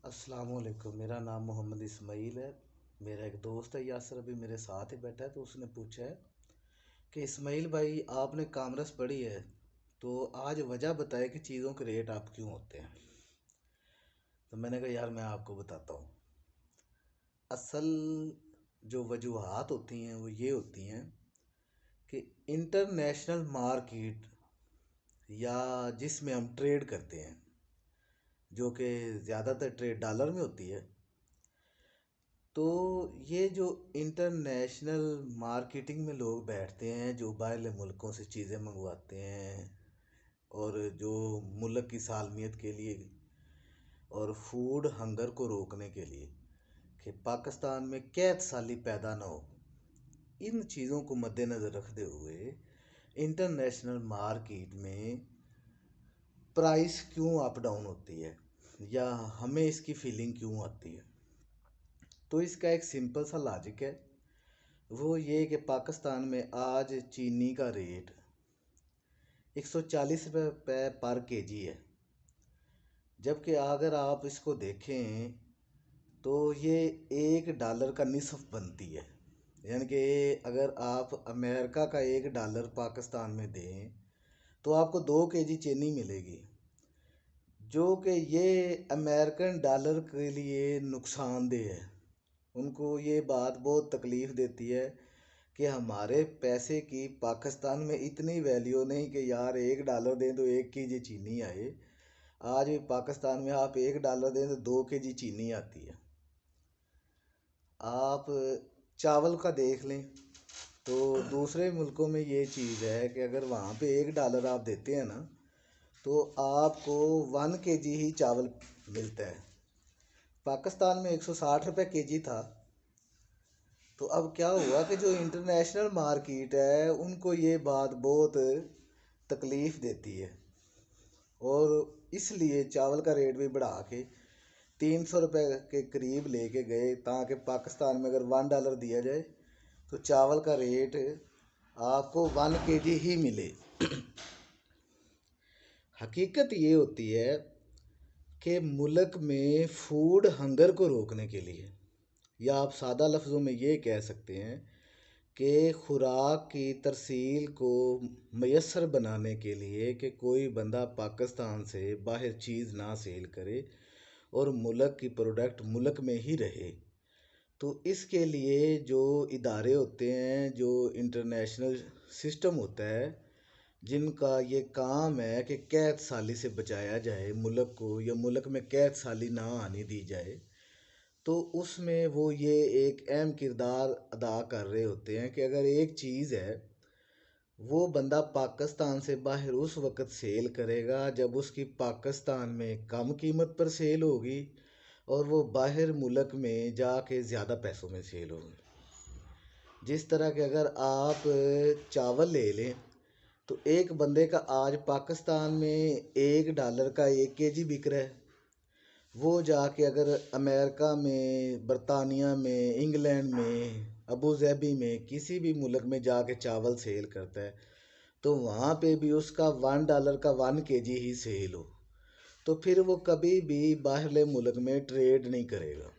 अस्सलाम वालेकुम। मेरा नाम मोहम्मद इस्माइल है। मेरा एक दोस्त है यासर, अभी मेरे साथ ही बैठा है। तो उसने पूछा है कि इस्माइल भाई, आपने कॉमर्स पढ़ी है तो आज वजह बताए कि चीज़ों के रेट आप क्यों होते हैं। तो मैंने कहा यार मैं आपको बताता हूँ। असल जो वजूहात होती हैं वो ये होती हैं कि इंटरनेशनल मार्केट या जिसमें हम ट्रेड करते हैं, जो कि ज़्यादातर ट्रेड डॉलर में होती है। तो ये जो इंटरनेशनल मार्केटिंग में लोग बैठते हैं, जो बाहरले मुल्कों से चीज़ें मंगवाते हैं और जो मुल्क की सालमियत के लिए और फूड हंगर को रोकने के लिए कि पाकिस्तान में कैद साली पैदा ना हो, इन चीज़ों को मद्देनज़र रखते हुए इंटरनेशनल मार्केट में प्राइस क्यों अप डाउन होती है या हमें इसकी फीलिंग क्यों आती है। तो इसका एक सिंपल सा लॉजिक है। वो ये कि पाकिस्तान में आज चीनी का रेट 140 रुपये पर केजी है, जबकि अगर आप इसको देखें तो ये $1 का निसफ बनती है। यानी कि अगर आप अमेरिका का $1 पाकिस्तान में दें तो आपको 2 केजी चीनी मिलेगी, जो कि ये अमेरिकन डॉलर के लिए नुकसानदेह है। उनको ये बात बहुत तकलीफ़ देती है कि हमारे पैसे की पाकिस्तान में इतनी वैल्यू नहीं कि यार $1 दें तो 1 केजी चीनी आए। आज भी पाकिस्तान में आप $1 दें तो 2 केजी चीनी आती है। आप चावल का देख लें तो दूसरे मुल्कों में ये चीज़ है कि अगर वहाँ पे $1 आप देते हैं ना तो आपको 1 केजी ही चावल मिलता है। पाकिस्तान में 160 रुपये केजी था। तो अब क्या हुआ कि जो इंटरनेशनल मार्केट है उनको ये बात बहुत तकलीफ़ देती है और इसलिए चावल का रेट भी बढ़ा के 300 रुपये के करीब लेके गए, ताकि पाकिस्तान में अगर $1 दिया जाए तो चावल का रेट आपको 1 केजी ही मिले। हकीकत ये होती है कि मुल्क में फूड हंगर को रोकने के लिए, या आप सादा लफ्ज़ों में ये कह सकते हैं कि खुराक की तरसील को मयसर बनाने के लिए कि कोई बंदा पाकिस्तान से बाहर चीज़ ना सेल करे और मुल्क की प्रोडक्ट मुल्क में ही रहे। तो इसके लिए जो इदारे होते हैं, जो इंटरनेशनल सिस्टम होता है, जिनका ये काम है कि कैद साली से बचाया जाए मुल्क को, या मुल्क में कैद साली ना आने दी जाए, तो उसमें वो ये एक अहम किरदार अदा कर रहे होते हैं कि अगर एक चीज़ है वो बंदा पाकिस्तान से बाहर उस वक़्त सेल करेगा जब उसकी पाकिस्तान में कम कीमत पर सेल होगी और वो बाहर मुल्क में जाके ज़्यादा पैसों में सेल होगी। जिस तरह के अगर आप चावल ले लें तो एक बंदे का आज पाकिस्तान में $1 का 1 केजी बिक रहा है। वो जाके अगर अमेरिका में, बरतानिया में, इंग्लैंड में, अबू धाबी में, किसी भी मुल्क में जाके चावल सेल करता है तो वहाँ पे भी उसका $1 का 1 केजी ही सेल हो, तो फिर वो कभी भी बाहरले मुल्क में ट्रेड नहीं करेगा।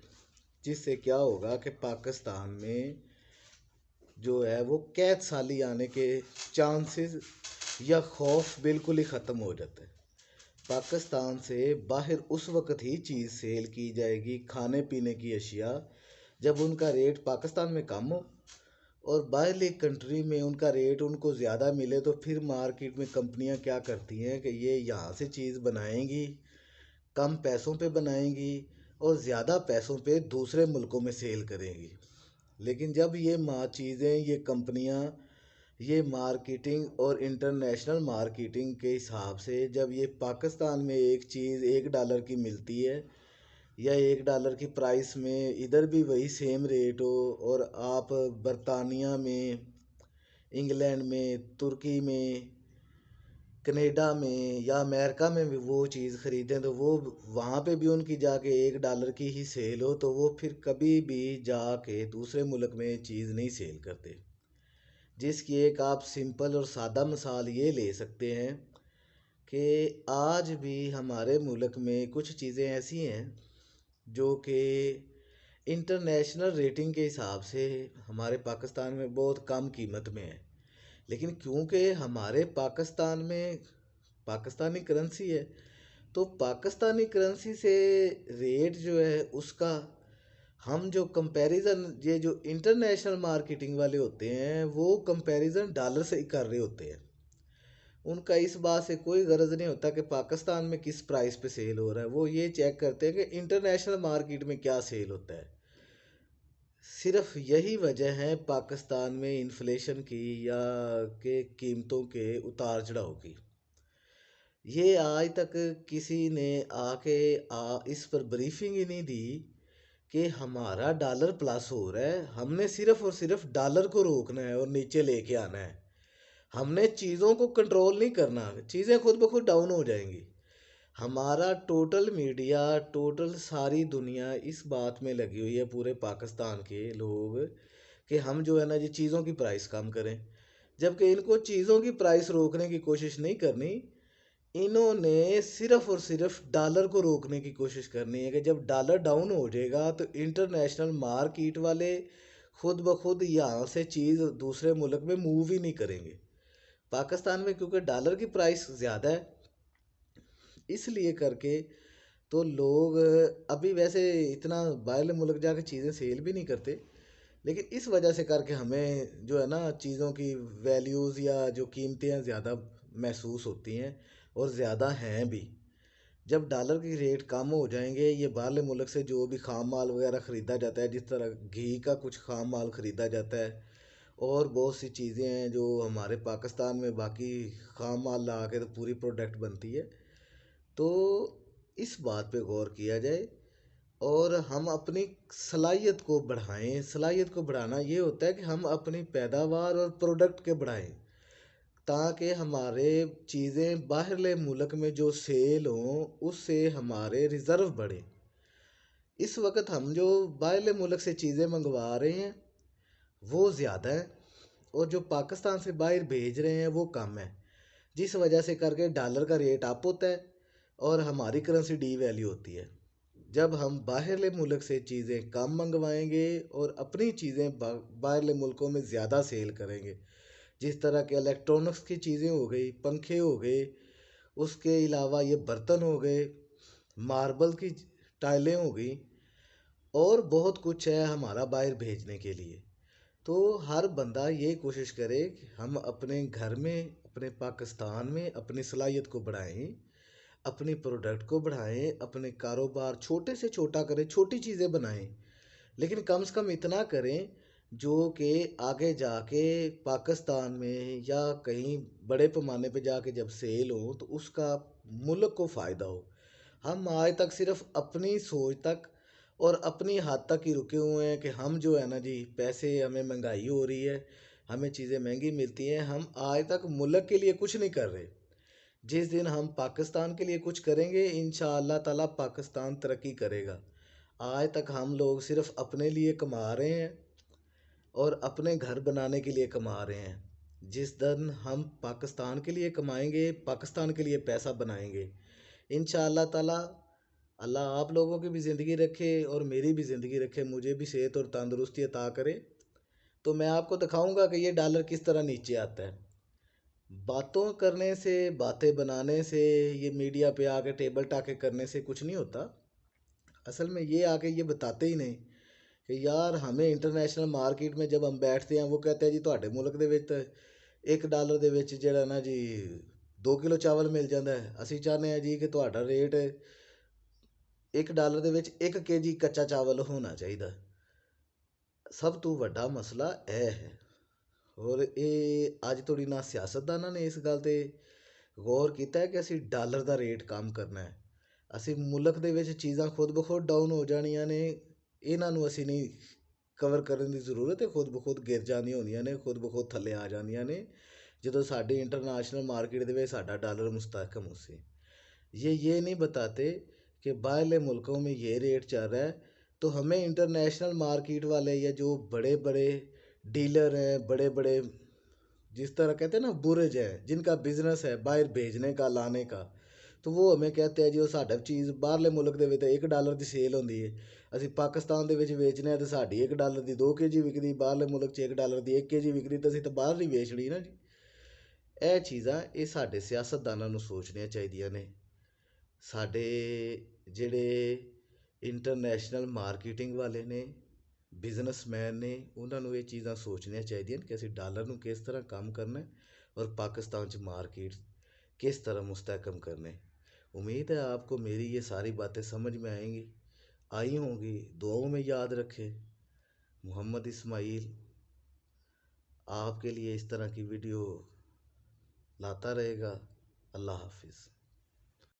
जिससे क्या होगा कि पाकिस्तान में जो है वो कैद साली आने के चांसेस या खौफ बिल्कुल ही ख़त्म हो जाता है। पाकिस्तान से बाहर उस वक़्त ही चीज़ सेल की जाएगी, खाने पीने की अशिया, जब उनका रेट पाकिस्तान में कम हो और बाहरली कंट्री में उनका रेट उनको ज़्यादा मिले। तो फिर मार्केट में कंपनियां क्या करती हैं कि ये यहाँ से चीज़ बनाएंगी, कम पैसों पे बनाएंगी और ज़्यादा पैसों पे दूसरे मुल्कों में सेल करेंगी। लेकिन जब ये चीज़ें, ये कंपनियां, ये मार्केटिंग और इंटरनेशनल मार्केटिंग के हिसाब से जब ये पाकिस्तान में एक चीज़ $1 की मिलती है या $1 की प्राइस में इधर भी वही सेम रेट हो और आप बरतानिया में, इंग्लैंड में, तुर्की में, कनाडा में या अमेरिका में भी वो चीज़ ख़रीदें तो वो वहाँ पे भी उनकी जाके $1 की ही सेल हो, तो वो फिर कभी भी जाके दूसरे मुल्क में चीज़ नहीं सेल करते। जिसकी एक आप सिंपल और सादा मिसाल ये ले सकते हैं कि आज भी हमारे मुल्क में कुछ चीज़ें ऐसी हैं जो कि इंटरनेशनल रेटिंग के हिसाब से हमारे पाकिस्तान में बहुत कम कीमत में है। लेकिन क्योंकि हमारे पाकिस्तान में पाकिस्तानी करेंसी है, तो पाकिस्तानी करेंसी से रेट जो है उसका हम जो कंपैरिजन, ये जो इंटरनेशनल मार्केटिंग वाले होते हैं वो कंपैरिजन डॉलर से ही कर रहे होते हैं। उनका इस बात से कोई गरज नहीं होता कि पाकिस्तान में किस प्राइस पे सेल हो रहा है, वो ये चेक करते हैं कि इंटरनेशनल मार्केट में क्या सेल होता है। सिर्फ यही वजह है पाकिस्तान में इन्फ्लेशन की या के कीमतों के उतार चढ़ाव की। ये आज तक किसी ने आके इस पर ब्रीफिंग ही नहीं दी कि हमारा डॉलर प्लस हो रहा है, हमने सिर्फ और सिर्फ डॉलर को रोकना है और नीचे लेके आना है। हमने चीज़ों को कंट्रोल नहीं करना, चीज़ें खुद ब खुद डाउन हो जाएंगी। हमारा टोटल मीडिया, टोटल सारी दुनिया इस बात में लगी हुई है, पूरे पाकिस्तान के लोग, कि हम जो है ना जी चीज़ों की प्राइस कम करें। जबकि इनको चीज़ों की प्राइस रोकने की कोशिश नहीं करनी, इन्होंने सिर्फ और सिर्फ डॉलर को रोकने की कोशिश करनी है कि जब डॉलर डाउन हो जाएगा तो इंटरनेशनल मार्केट वाले खुद ब खुद यहाँ से चीज़ दूसरे मुल्क में मूव ही नहीं करेंगे। पाकिस्तान में क्योंकि डॉलर की प्राइस ज़्यादा है, इसलिए करके तो लोग अभी वैसे इतना बाहर मुल्क जाके चीज़ें सेल भी नहीं करते। लेकिन इस वजह से करके हमें जो है ना चीज़ों की वैल्यूज़ या जो कीमतें हैं ज़्यादा महसूस होती हैं, और ज़्यादा हैं भी। जब डॉलर की रेट कम हो जाएंगे, ये बाहरले मुल्क से जो भी खाम माल वगैरह ख़रीदा जाता है, जिस तरह घी का कुछ खाम माल ख़रीदा जाता है और बहुत सी चीज़ें हैं जो हमारे पाकिस्तान में बाकी खाम माल ला के तो पूरी प्रोडक्ट बनती है, तो इस बात पे गौर किया जाए और हम अपनी सलाहियत को बढ़ाएं। सलाहियत को बढ़ाना ये होता है कि हम अपनी पैदावार और प्रोडक्ट के बढ़ाएं, ताकि हमारे चीज़ें बाहरले मुल्क में जो सेल हों उससे हमारे रिज़र्व बढ़े। इस वक्त हम जो बाहरले मुल्क से चीज़ें मंगवा रहे हैं वो ज़्यादा है, और जो पाकिस्तान से बाहर भेज रहे हैं वो कम है, जिस वजह से करके डॉलर का रेट अप होता है और हमारी करेंसी डी वैल्यू होती है। जब हम बाहरले मुल्क से चीज़ें कम मंगवाएंगे और अपनी चीज़ें बाहरले मुल्कों में ज़्यादा सेल करेंगे, जिस तरह के इलेक्ट्रॉनिक्स की चीज़ें हो गई, पंखे हो गए, उसके अलावा ये बर्तन हो गए, मार्बल की टाइलें हो गई, और बहुत कुछ है हमारा बाहर भेजने के लिए। तो हर बंदा ये कोशिश करे कि हम अपने घर में, अपने पाकिस्तान में अपनी सलाहियत को बढ़ाएं, अपनी प्रोडक्ट को बढ़ाएं, अपने कारोबार छोटे से छोटा करें, छोटी चीज़ें बनाएं, लेकिन कम से कम इतना करें जो कि आगे जाके पाकिस्तान में या कहीं बड़े पैमाने पे जाके जब सेल हो तो उसका मुल्क को फ़ायदा हो। हम आज तक सिर्फ अपनी सोच तक और अपनी हाथ तक ही रुके हुए हैं कि हम जो है ना जी पैसे, हमें महंगाई हो रही है, हमें चीज़ें महंगी मिलती हैं, हम आज तक मुल्क के लिए कुछ नहीं कर रहे। जिस दिन हम पाकिस्तान के लिए कुछ करेंगे, इंशाअल्लाह ताला पाकिस्तान तरक्की करेगा। आज तक हम लोग सिर्फ अपने लिए कमा रहे हैं और अपने घर बनाने के लिए कमा रहे हैं। जिस दिन हम पाकिस्तान के लिए कमाएंगे, पाकिस्तान के लिए पैसा बनाएंगे, इंशाअल्लाह ताला अल्लाह आप लोगों की भी ज़िंदगी रखे और मेरी भी ज़िंदगी रखे, मुझे भी सेहत और तंदुरुस्ती अता करे, तो मैं आपको दिखाऊंगा कि ये डॉलर किस तरह नीचे आता है। बातों करने से, बातें बनाने से, ये मीडिया पे आके टेबल टाके करने से कुछ नहीं होता। असल में ये आके ये बताते ही नहीं कि यार हमें इंटरनेशनल मार्केट में जब हम बैठते हैं वो कहते हैं जी ਤੁਹਾਡੇ ਮੁਲਕ ਦੇ ਵਿੱਚ $1 ਦੇ ਵਿੱਚ ਜਿਹੜਾ ਨਾ ਜੀ 2 ਕਿਲੋ ਚਾਵਲ ਮਿਲ ਜਾਂਦਾ ਹੈ। ਅਸੀਂ ਚਾਹੁੰਦੇ ਹਾਂ ਜੀ ਕਿ ਤੁਹਾਡਾ ਰੇਟ $1 ਦੇ ਵਿੱਚ 1 kg ਕੱਚਾ ਚਾਵਲ ਹੋਣਾ ਚਾਹੀਦਾ। ਸਭ ਤੋਂ ਵੱਡਾ ਮਸਲਾ ਇਹ ਹੈ। ਔਰ ਇਹ ਅੱਜ ਤੋੜੀ ਨਾ ਸਿਆਸਤਦਾਨਾਂ ਨੇ ਇਸ ਗੱਲ 'ਤੇ ਗੌਰ ਕੀਤਾ ਹੈ ਕਿ ਅਸੀਂ ਡਾਲਰ ਦਾ ਰੇਟ ਕਮ ਕਰਨਾ ਹੈ। ਅਸੀਂ ਮੁਲਕ ਦੇ ਵਿੱਚ ਚੀਜ਼ਾਂ ਖੁਦ ਬ ਖੁਦ ਡਾਊਨ ਹੋ ਜਾਣੀਆਂ ਨੇ, ਇਹਨਾਂ ਨੂੰ ਅਸੀਂ ਨਹੀਂ ਕਵਰ ਕਰਨ ਦੀ ਜ਼ਰੂਰਤ ਹੈ, ਖੁਦ ਬ ਖੁਦ ਗਿਰ ਜਾਂਦੀਆਂ ਹੁੰਦੀਆਂ ਨੇ, ਖੁਦ ਬ ਖੁਦ ਥੱਲੇ ਆ ਜਾਂਦੀਆਂ ਨੇ ਜਦੋਂ ਸਾਡੀ इंटरनेशनल मार्केट ਦੇ ਵਿੱਚ ਸਾਡਾ डॉलर मुस्तहकम हो से। ये नहीं बताते कि बाहरले मुल्कों में ये रेट चल रहा है, तो हमें इंटरनेशनल मार्केट वाले या जो बड़े बड़े डीलर हैं, बड़े बड़े जिस तरह कहते हैं ना बुर्ज है जिनका बिजनेस है बाहर भेजने का, लाने का, तो वो हमें कहते हैं जी ਉਹ ਸਾਡਾ ਚੀਜ਼ ਬਾਹਰਲੇ ਮੁਲਕ ਦੇ ਵਿੱਚ $1 ਦੀ ਸੇਲ ਹੁੰਦੀ ਹੈ, ਅਸੀਂ ਪਾਕਿਸਤਾਨ ਦੇ ਵਿੱਚ ਵੇਚਨੇ ਆ ਤੇ ਸਾਡੀ $1 ਦੀ 2 ਕੇਜੀ ਵਿਕਦੀ, ਬਾਹਰਲੇ ਮੁਲਕ 'ਚ $1 ਦੀ 1 ਕੇਜੀ ਵਿਕਦੀ, ਤਾਂ ਅਸੀਂ ਤਾਂ ਬਾਹਰ ਨਹੀਂ ਵੇਚਣੀ ਨਾ ਜੀ। ਇਹ ਚੀਜ਼ਾਂ ਇਹ ਸਾਡੇ ਸਿਆਸਤਦਾਨਾਂ ਨੂੰ ਸੋਚਣੀਆਂ ਚਾਹੀਦੀਆਂ ਨੇ। ਸਾਡੇ ਜਿਹੜੇ ਇੰਟਰਨੈਸ਼ਨਲ ਮਾਰਕੀਟਿੰਗ ਵਾਲੇ ਨੇ, ਬਿਜ਼ਨਸਮੈਨ ਨੇ, ਉਹਨਾਂ ਨੂੰ ਇਹ ਚੀਜ਼ਾਂ ਸੋਚਣੀਆਂ ਚਾਹੀਦੀਆਂ ਕਿ ਅਸੀਂ ਡਾਲਰ ਨੂੰ ਕਿਸ ਤਰ੍ਹਾਂ ਕੰਮ करना है और पाकिस्तान च मार्केट किस तरह मुस्तहकम करने। उम्मीद है आपको मेरी ये सारी बातें समझ में आएंगी, आई होंगी, दुआओं में याद रखें। मोहम्मद इस्माइल आपके लिए इस तरह की वीडियो लाता रहेगा। अल्लाह हाफिज़।